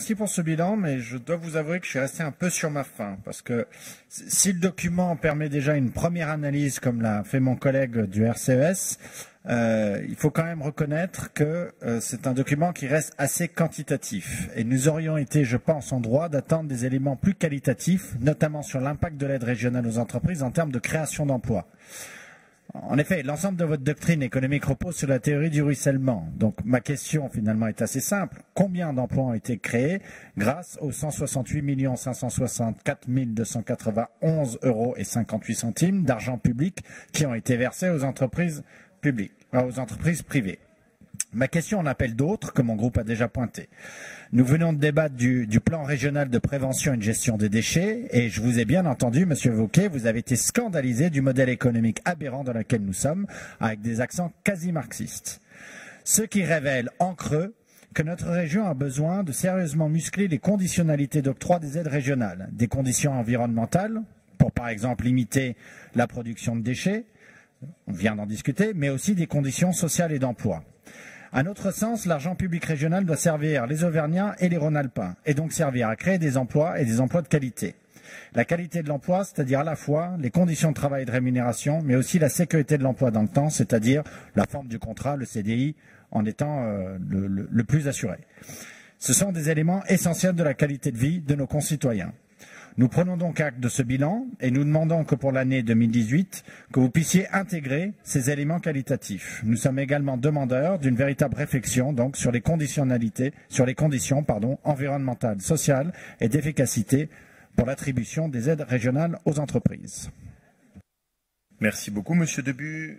Merci pour ce bilan, mais je dois vous avouer que je suis resté un peu sur ma faim, parce que si le document permet déjà une première analyse, comme l'a fait mon collègue du RCES, il faut quand même reconnaître que c'est un document qui reste assez quantitatif. Et nous aurions été, je pense, en droit d'attendre des éléments plus qualitatifs, notamment sur l'impact de l'aide régionale aux entreprises en termes de création d'emplois. En effet, l'ensemble de votre doctrine économique repose sur la théorie du ruissellement. Donc ma question finalement est assez simple. Combien d'emplois ont été créés grâce aux 168 564 291 euros et 58 centimes d'argent public qui ont été versés aux entreprises publiques, aux entreprises privées? Ma question en appelle d'autres, que mon groupe a déjà pointé. Nous venons de débattre du plan régional de prévention et de gestion des déchets, et je vous ai bien entendu, Monsieur Wauquiez, vous avez été scandalisé du modèle économique aberrant dans lequel nous sommes, avec des accents quasi marxistes. Ce qui révèle en creux que notre région a besoin de sérieusement muscler les conditionnalités d'octroi des aides régionales, des conditions environnementales, pour par exemple limiter la production de déchets, on vient d'en discuter, mais aussi des conditions sociales et d'emploi. À notre sens, l'argent public régional doit servir les Auvergnats et les Rhône-Alpins, et donc servir à créer des emplois et des emplois de qualité. La qualité de l'emploi, c'est-à-dire à la fois les conditions de travail et de rémunération, mais aussi la sécurité de l'emploi dans le temps, c'est-à-dire la forme du contrat, le CDI, en étant le plus assuré. Ce sont des éléments essentiels de la qualité de vie de nos concitoyens. Nous prenons donc acte de ce bilan et nous demandons que pour l'année 2018, que vous puissiez intégrer ces éléments qualitatifs. Nous sommes également demandeurs d'une véritable réflexion donc sur les conditionnalités, sur les conditions environnementales, sociales et d'efficacité pour l'attribution des aides régionales aux entreprises. Merci beaucoup, Monsieur Debues.